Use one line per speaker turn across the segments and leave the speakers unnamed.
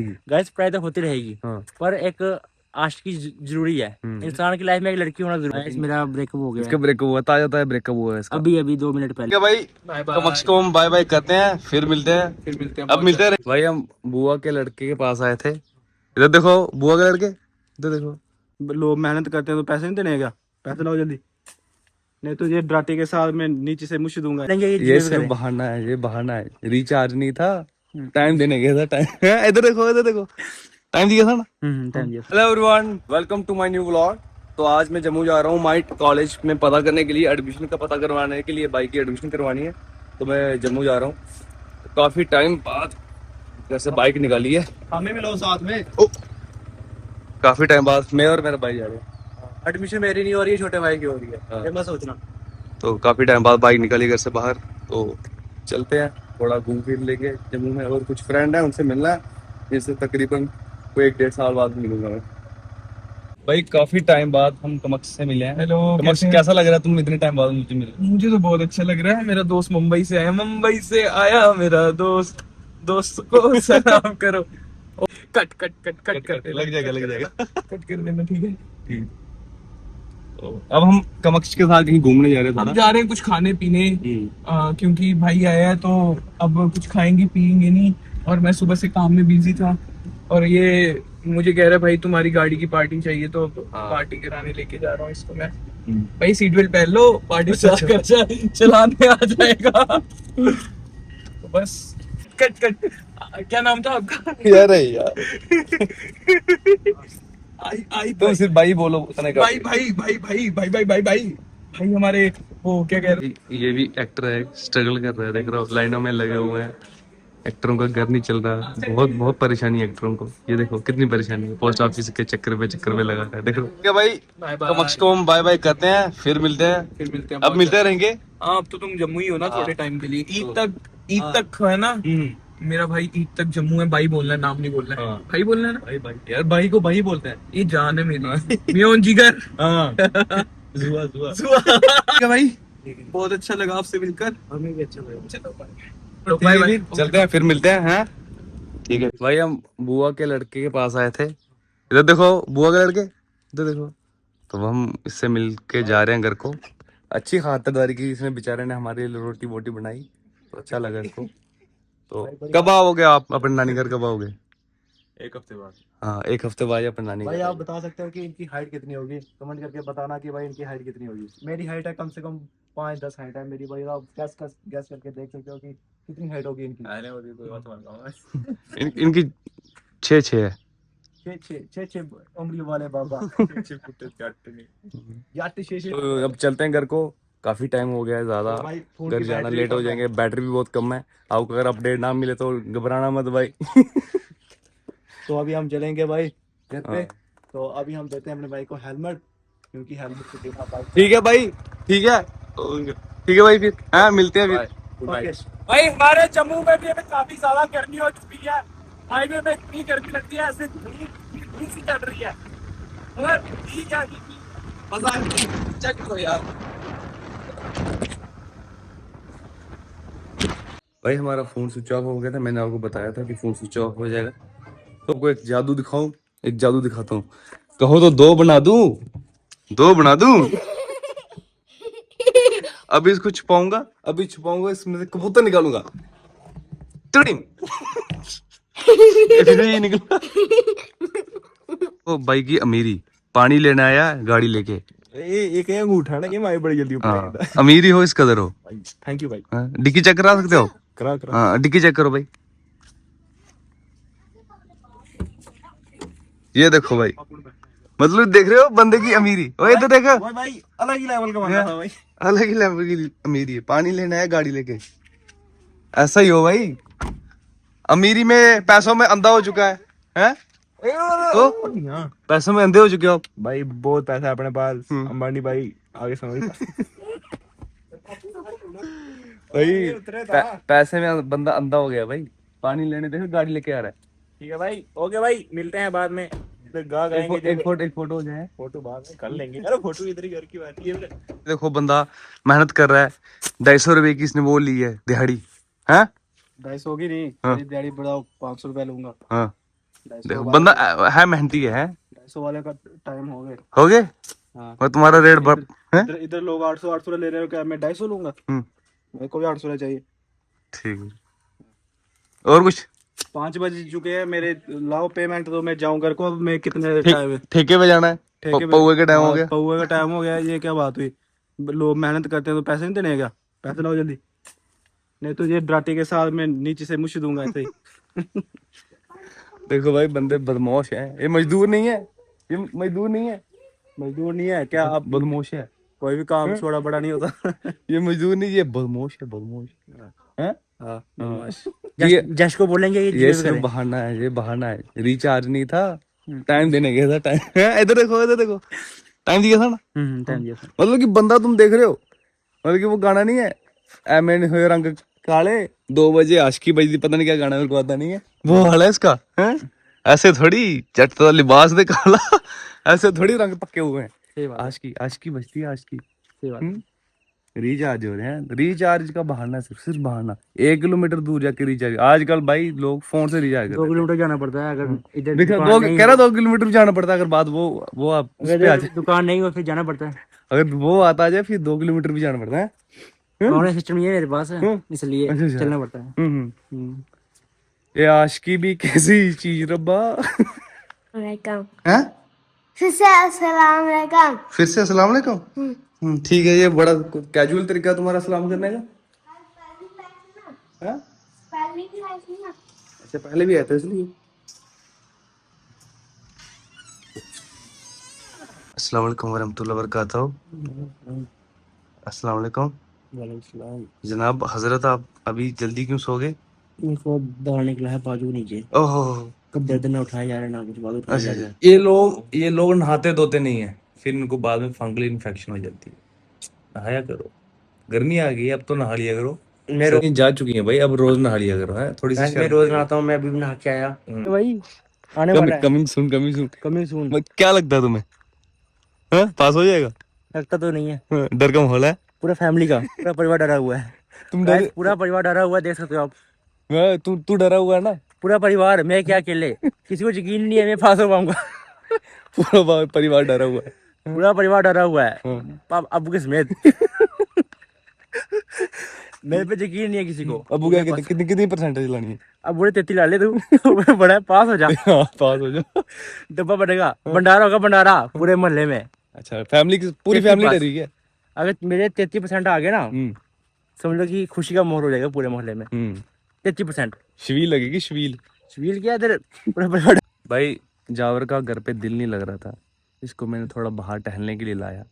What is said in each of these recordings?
Guys पढ़ाई तो होती रहेगी,
हाँ।
पर एक आशिकी जरूरी है। इंसान की लाइफ में एक लड़की होना जरूरी है। मेरा ब्रेकअप हो गया
इसका ब्रेकअप हुआ, ताजा ताजा ब्रेकअप हुआ है इसका।
अभी अभी 2 मिनट पहले।
ठीक है भाई, कमक्ष को हम बाय बाय करते हैं, फिर मिलते हैं। अब मिलते हैं भाई। हम बुआ के लड़के के पास आए थे। इधर देखो बुआ के लड़के, इधर देखो।
लोग मेहनत करते हैं तो पैसे नहीं देने क्या? पैसे लाओ जल्दी, नहीं तो ये डराटे के साथ मैं नीचे से मुश दूंगा।
ये सिर्फ बहाना है, ये बहाना है। रिचार्ज नहीं था, टाइम देने गया था। टाइम इधर देखो, इधर देखो, टाइम दिया था ना।
टाइम दिया।
Hello everyone, welcome to my new vlog. तो आज मैं जम्मू जा रहा हूँ माइट कॉलेज में पता करने के लिए, एडमिशन का पता करवाने के लिए। बाइक की एडमिशन करवानी है, तो मैं जम्मू जा रहा हूँ। काफी टाइम बाद जैसे बाइक निकाली है।
हमें मिलो साथ में।
काफी टाइम बाद मैं और मेरा भाई जा रहे हैं।
एडमिशन मेरी नहीं हो रही है, छोटे भाई की हो रही है।
हाँ।
ये मत सोचना।
तो काफी टाइम बाद बाइक निकाली घर से बाहर, तो चलते हैं थोड़ा घूम फिर लेंगे जम्मू में। और कुछ फ्रेंड है, उनसे मिलना है, जिससे तकरीबन कोई 1-1.5 साल बाद मिलूंगा मैं। भाई काफी टाइम बाद हम कमक्ष से मिले हैं।
हेलो,
कमक्ष कैसा लग रहा है तुम इतने टाइम बाद मुझे मिले?
मुझे तो बहुत अच्छा लग रहा है। मेरा दोस्त मुंबई से आया, मुंबई से आया मेरा दोस्त, दोस्त को सलाम करो। Cut cut cut cut cut
लग जाएगा।
कट कर देना, ठीक है।
तो अब हम कमक्ष के साथ कहीं घूमने जा रहे थे
हम
ना?
जा रहे हैं कुछ खाने पीने, क्योंकि भाई आया है तो अब कुछ खाएंगे पियेंगे नहीं। और मैं सुबह से काम में बिजी था, और ये मुझे कह रहा है भाई तुम्हारी गाड़ी की पार्टी चाहिए, तो पार्टी कराने लेके जा रहा हूँ इसको मैं। भाई सीट बेल्ट पहन लो, पार्टी चलाने आ जाएगा। तो बस कट कट। क्या नाम था आपका?
यार यार
आई
तुम सिर्फ भाई बोलो उतने का।
भाई भाई भाई भाई भाई भाई भाई भाई भाई हमारे वो क्या कह रहे।
ये भी एक्टर है, स्ट्रगल कर रहा है, देख रहा हो लाइनों में लगे हुए हैं। एक्टरों का घर नहीं चल रहा, बहुत बहुत परेशानी है एक्टरों को। ये देखो कितनी परेशानी है, पोस्ट ऑफिस के चक्कर पे लगा है, देखो। क्या भाई, कमक्ष को हम बाय बाय करते हैं, फिर मिलते हैं। अब मिलते रहेंगे।
हाँ, अब तो तुम जम्मू ही हो ना थोड़े टाइम के लिए, ईद तक है ना। मेरा भाई ईद तक जम्मू है। भाई बोलना है, नाम नहीं बोलना है। भाई बोलना है ना।
भाई यार, भाई को भाई बोलते हैं।
ये जान है मेरी, मियोन जिगर।
जुआ
क्या भाई, बहुत अच्छा लगा आपसे मिलकर।
हमें भी अच्छा लगा।
चलो बाय बाय।
चलते हैं, फिर मिलते हैं। ठीक है भाई, हम बुआ के लड़के के पास आए थे। इधर देखो बुआ के लड़के, इधर देखो। तो हम इससे मिल के जा रहे हैं घर को। अच्छी खातिरदारी की इसने, बेचारे ने हमारे लिए रोटी वोटी बनाई, तो अच्छा लगा इसको। तो कब आओगे आप अपने नानी घर, कब आओगे?
1 हफ्ते बाद।
हाँ, 1 हफ्ते बाद अपने नानी
भाई
घर।
आप बता सकते हो कि इनकी हाइट कितनी होगी? कमेंट करके बताना कि भाई इनकी हाइट कितनी होगी। मेरी हाइट है कम से कम 5-10 हाइट है मेरी। भाई आप गैस करके देख सकते हो कि कितनी हाइट होगी इनकी।
इनकी 6-6 है।
6 उंगली वाले बाबा।
तो अब चलते हैं घर को, काफी टाइम हो गया है ज्यादा।
तो भाई, फोन
घर
की
जाना
बैटरी
लेट हो
कम है।
जाएंगे, बैटरी भी बहुत कम है। आपको अगर अपडेट ना मिले तो घबराना मत भाई।
तो अभी हम चलेंगे भाई घर पे।
हाँ।
तो अभी हम देते हैं अपने भाई को हेलमेट, क्योंकि हेलमेट से देखा बाइक।
ठीक है भाई, ठीक है, ठीक है भाई, फिर हाँ मिलते हैं फिर।
ओके।
भाई हमारे जम्मू में भी अभी काफी ज्यादा गर्मी हो चुकी है। हाईवे में इतनी गर्मी लगती है, ऐसे धूप सी चल रही है। मगर ठीक है, मजा चेक करो यार।
भाई हमारा फोन स्विच ऑफ हो गया था, मैंने आपको बताया था कि फोन स्विच ऑफ हो जाएगा। तो आपको एक जादू दिखाऊं, एक जादू दिखाता हूँ। कहो तो 2 बना दूं, 2 बना दूं। अभी इसको छुपाऊंगा, अभी छुपाऊंगा, इसमें से कबूतर निकालूंगा। टिडिंग। ये निकला। ओ भाई की अमीरी, पानी लेने आया गाड़ी लेके।
एक अंगूठा ना कि हमारी बड़ी जल्दी ऊपर
हाँ,
आएगा।
अमीरी हो इस कदर हो।
थैंक यू भाई।
हाँ, डिक्की चेक करा सकते हो?
करा करा।
हाँ, डिक्की चेक करो भाई। ये देखो भाई, मतलब देख रहे हो बंदे की अमीरी। ओए इधर देखो
भाई अलग ही लेवल का बंदा था भाई।
अलग ही लेवल की अमीरी है। पानी लेना है गाड़ी लेके, ऐसा ही हो भाई। अमीरी में, पैसों में अंधा हो चुका है? तो पैसों में अंधे हो चुके हो आप।
भाई बहुत पैसा है अपने पास। अंबानी भाई आगे समझ।
भाई पैसे में बंदा अंधा हो गया भाई। पानी लेने देखो गाड़ी लेके आ रहा है।
ठीक है भाई, ओके भाई, मिलते हैं बाद में।
एक फोटो हो जाए।
फोटो बाद में कर लेंगे। अरे फोटो इधर ही घर की बात है।
देखो बंदा मेहनत कर रहा है, 250 रुपए की इसने वो ली है दिहाड़ी। हाँ
250 होगी नहीं,
हाँ।
मेरी दिहाड़ी बढ़ाओ, 500 रुपया लूंगा।
हाँ, देखो बंदा है मेहनती है
250 वाले का टाइम हो गए।
हो गए।
हाँ
और तुम्हारा रेट है
इधर इधर लोग 800 ले रहे हो, क्या मैं 250 लूंगा? मेरे को भी 800 चाहिए।
ठीक है, और कुछ
5 बज चुके हैं मेरे, लाओ पेमेंट तो मैं जाऊं घर को। अब मैं कितने टाइम
ठेके पे जाना है,
ठेके पे?
पौवे का टाइम हो गया।
पौवे का टाइम हो गया, ये क्या बात हुई? लोग मेहनत करते हैं तो पैसे नहीं देने क्या? पैसे लाओ जल्दी, नहीं तो ये डराटी के साथ मैं नीचे से मुश दूंगा ऐसे ही।
देखो भाई बंदे बदमाश है, ये मजदूर नहीं है, ये मजदूर नहीं है,
मजदूर नहीं है क्या? अब
बदमाश है।
कोई भी काम छोटा बड़ा नहीं होता।
ये मजदूर नहीं, ये बदमाश है, बदमाश है।
हाँ बदमाश।
ये
जश को बोलेंगे
ये
ये
सिर्फ बहाना है, ये बहाना है। रिचार्ज नहीं था, टाइम देने गया था। टाइम इधर देखो, इधर देखो, टाइम दिया था ना।
टाइम दिया था।
मतलब कि बंदा तुम देख रहे हो, मतलब कि वो गाना नहीं है ऐ मैंने हुए रंग काले 2 बजे आशिकी बजती, पता नहीं क्या गाना, मेरे को आता नहीं है, वो हाल है इसका। हैं ऐसे थोड़ी जट तो लिबास दे काला, ऐसे थोड़ी रंग पक्के हुए हैं।
सही बात है,
आशिकी आशिकी बजती है, आशिकी।
सही बात है।
रिचार्ज हो रहे हैं, रिचार्ज का बहाना, सिर्फ बहाना। 1 किलोमीटर दूर जाके रिचार्ज, आजकल भाई लोग फोन से रिचार्ज
2
करते हैं।
किलोमीटर जाना पड़ता है अगर इधर
देखो
दुकान
दो
नहीं
कह रहा 2 किलोमीटर जाना पड़ता है, अगर बात वो आप उस
अगर
पे आ
इधर
जाए,
दुकान नहीं हो फिर जाना पड़ता है।
अगर वो आता आ जाए फिर 2 किलोमीटर भी जाना पड़ता है।
ऑनलाइन सिस्टम नहीं है मेरे पास, इसलिए
अच्छा, अच्छा।
चलना पड़ता है।
ये आशिकी भी कैसी चीज रब्बा।
वालेकुम।
हैं
फिर से अस्सलाम वालेकुम।
फिर से अस्सलाम वालेकुम। ठीक है, ये बड़ा कैजुअल तरीका है तुम्हारा सलाम करने का। हैं? अच्छा पहले भी आया था इसलिए। अस्सलाम वालेकुम वरहमतुल्लाहि वबरकातुहू। अस्सलाम वालेकुम जनाब हजरत, आप अभी जल्दी क्यों सो गए?
मेरे को दौड़ निकला है बाजू नीचे,
ओहो,
कब दर्द ना उठाया जा रहा है ना कुछ, बाजू उठाया जा
अच्छा
रहा है।
अच्छा। ये लोग नहाते धोते नहीं है, फिर इनको बाद में फंगल इन्फेक्शन हो जाती है। नहाया करो, गर्मी आ गई है, अब तो नहा लिया करो।
मैं
सर्दी जा चुकी है भाई, अब रोज नहा लिया करो। है थोड़ी सी
मैं रोज नहाता हूँ, मैं अभी भी नहा के आया भाई। आने वाला है,
coming soon, coming soon.
Coming soon.
क्या लगता है तुम्हें? हाँ पास हो जाएगा?
लगता तो नहीं है,
हाँ, डर का माहौल है।
पूरा फैमिली का पूरा परिवार डरा हुआ है।
तुम
Guys,
डर,
पूरा परिवार डरा हुआ है, देख सकते हो आप।
तू डरा हुआ है ना?
पूरा परिवार, मैं क्या अकेले, किसी को यकीन नहीं है मैं पास हो पाऊंगा।
पूरा परिवार डरा हुआ है।
पूरा परिवार डरा हुआ है, अबू के समेत। मेरे पे यकीन नहीं है किसी को।
अबू क्या कहते, कितनी कितनी परसेंटेज लानी है?
अब बुढ़े 33 ला ले तू। बड़ा है, पास हो जा।
हाँ पास हो जाओ।
डब्बा बढ़ेगा, भंडारा होगा, भंडारा पूरे मोहल्ले में।
अच्छा फैमिली की पूरी
33
फैमिली
पास।
डरी है।
अगर मेरे 33% आ गए ना, समझ लो कि खुशी का माहौल हो जाएगा पूरे मोहल्ले में। 33%।
शवील लगेगी, शवील।
शवील क्या इधर पूरा परिवार।
भाई जावर का घर पे दिल नहीं लग रहा था, इसको मैंने थोड़ा बाहर टहलने के लिए लाया।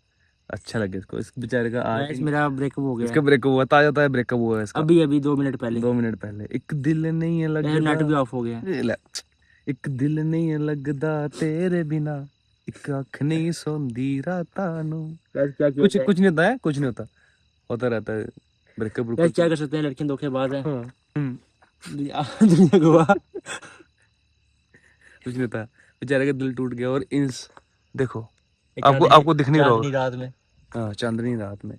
अच्छा लगे इसको, इस बेचारे का आज
मेरा ब्रेकअप हो गया
इसका ब्रेकअप हुआ, ताजा ताजा ब्रेकअप हुआ है इसका।
अभी अभी 2 मिनट पहले।
2 मिनट पहले। एक दिल नहीं है
नेट भी
लगदा,
ऑफ हो गया।
एक दिल नहीं है लगदा तेरे बिना, एक अख नहीं सोंदी रातां नू। कुछ कुछ नहीं होता है, कुछ नहीं होता, होता रहता है ब्रेकअप।
क्या कर सकते हैं, लड़कियां धोखेबाज हैं।
हाँ,
दुनिया गवाह।
कुछ नहीं होता, बेचारे का दिल टूट गया। और इंस देखो, आपको दिख नहीं रहा होगा।
रात में,
हाँ चांदनी रात में,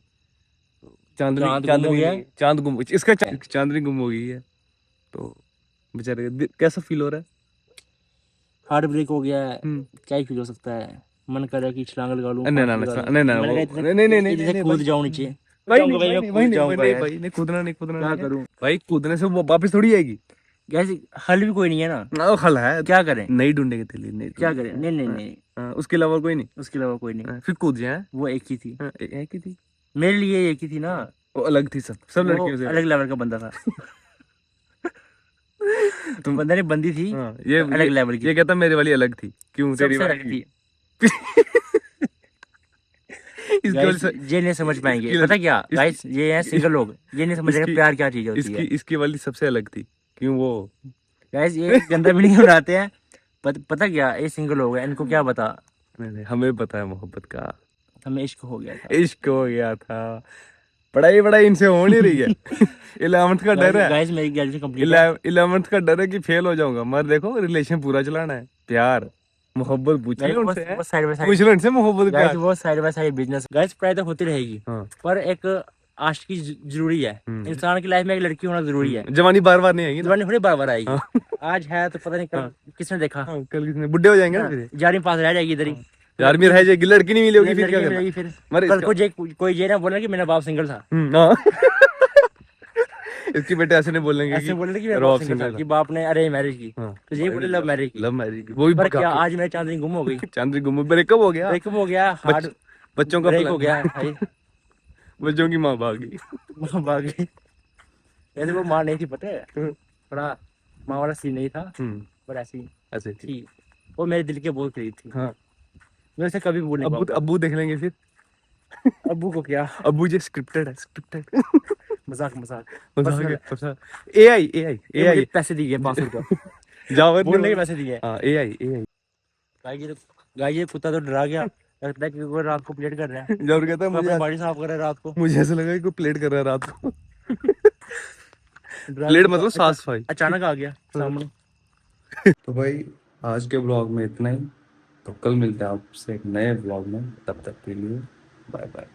चांद गुम हो
चांदनी
गया।
चांद गुम, इसका चांदनी गुम हो गई है। तो बेचारे का कैसा फील हो रहा है?
हार्ट ब्रेक हो गया है, क्या ही फील हो सकता है। मन कर रहा है कि छलांग लगा लूं,
नहीं
नहीं कूद जाऊं नीचे।
भाई नहीं कूदना, नहीं कूदना।
क्या करूं
भाई कूदने से वो वापस थोड़ी आएगी।
गैस, हल भी कोई नहीं है ना।
वो हल है,
क्या करें,
नहीं ढूंढेंगे तेली, नहीं
क्या करें। नहीं नहीं नहीं,
हाँ, उसके अलावा कोई नहीं,
उसके अलावा कोई नहीं।
फिर कूद जाए।
वो एक ही थी,
एक ही थी,
मेरे लिए एक ही थी ना।
वो अलग थी, सब
वो
लड़कियों से
अलग लेवल का बंदा था। तुम बंदा नहीं, बंदी थी।
हाँ, ये
अलग लेवल की।
ये कहता मेरे वाली अलग थी, क्यों तेरी
सबसे
वाली
अलग थी।
इसकी वजह
Guys,
से
ये नहीं समझ पाएंगे,
इसकी-
पता क्या गाइस, ये हैं सिंगल लोग, ये नहीं समझेंगे
इसकी-
प्यार क्या चीज होती है।
इसकी वाली सबसे अलग थी, क्यों वो
गाइस ये गंदा भी नहीं बनाते हैं। पता क्या, ये सिंगल लोग हैं, इनको क्या पता।
नहीं, हमें पता है मोहब्बत का,
हमें इश्क हो गया था।
इश्क हो गया था। पढ़ाई इनसे हो नहीं रही है। 11th का डर है,
गाइस मेरी ग्रेजुएशन कंप्लीट है।
11th का डर है कि फेल हो जाऊंगा, मगर देखो रिलेशन पूरा चलाना है। प्यार मोहब्बत पूछ लो उनसे,
वो साइड बाय
पूछ लो उनसे मोहब्बत
गाइस,
प्यार।
वो side by side business. Guys पढ़ाई तो होती रहेगी,
हाँ।
पर एक आशिकी जरूरी है। इंसान की लाइफ में एक लड़की होना जरूरी है।
जवानी बार बार नहीं आएगी ना।
जवानी थोड़ी बार बार आएगी। आज है तो पता नहीं कल किसने देखा।
हाँ, कल किसने बुढ़े हो जाएंगे ना फिर।
11वीं पास रह जाएगी इधर ही।
यार मेरी रह जाएगी, लड़की नहीं मिली होगी फिर क्या करना?
फिर
मरे
कल को कोई ये ना बोले कि मेरा बाप सिंगल था।
हाँ। इसकी बेटे ऐसे नहीं बोलेंगे
ऐसे
कि
बोले कि मेरा बाप सिंगल था, कि बाप ने अरेंज मैरिज की। तो ये बोले लव मैरिज की।
लव मैरिज की। वो भी
पर क्या आज मेरी चांदनी गुम हो गई।
चांदनी गुम, ब्रेकअप हो गया।
ब्रेकअप हो गया, हार्ट
बच्चों का
ब्रेक हो गया भाई।
बच्चों की माँ भागी।
माँ भाग गई। ऐसे वो माँ नहीं थी, पता है, थोड़ा माँ वाला सीन नहीं था, पर ऐसी
ऐसे
थी। वो मेरे दिल के बहुत करीब थी।
हाँ।
मैं उसे कभी भूल नहीं पाऊंगा।
अब्बू देख लेंगे फिर।
अब्बू को क्या,
अब्बू जी स्क्रिप्टेड है, स्क्रिप्टेड।
मजाक मजाक।
एआई
पैसे दिए 500 रुपये
जावर
बोलने के पैसे दिए।
हाँ एआई
गाय ये कुत्ता तो डरा गया, लगता है कि वो रात को प्लेट कर रहा है।
जब कहता है
मुझे बॉडी साफ कर रहा है रात को।
मुझे ऐसा लगा कि कोई प्लेट कर रहा है रात को। प्लेट मतलब साफ सफाई।
अचानक आ गया सामने।
तो भाई आज के ब्लॉग में इतना ही। तो कल मिलते हैं आपसे एक नए ब्लॉग में, तब तक के लिए बाय बाय।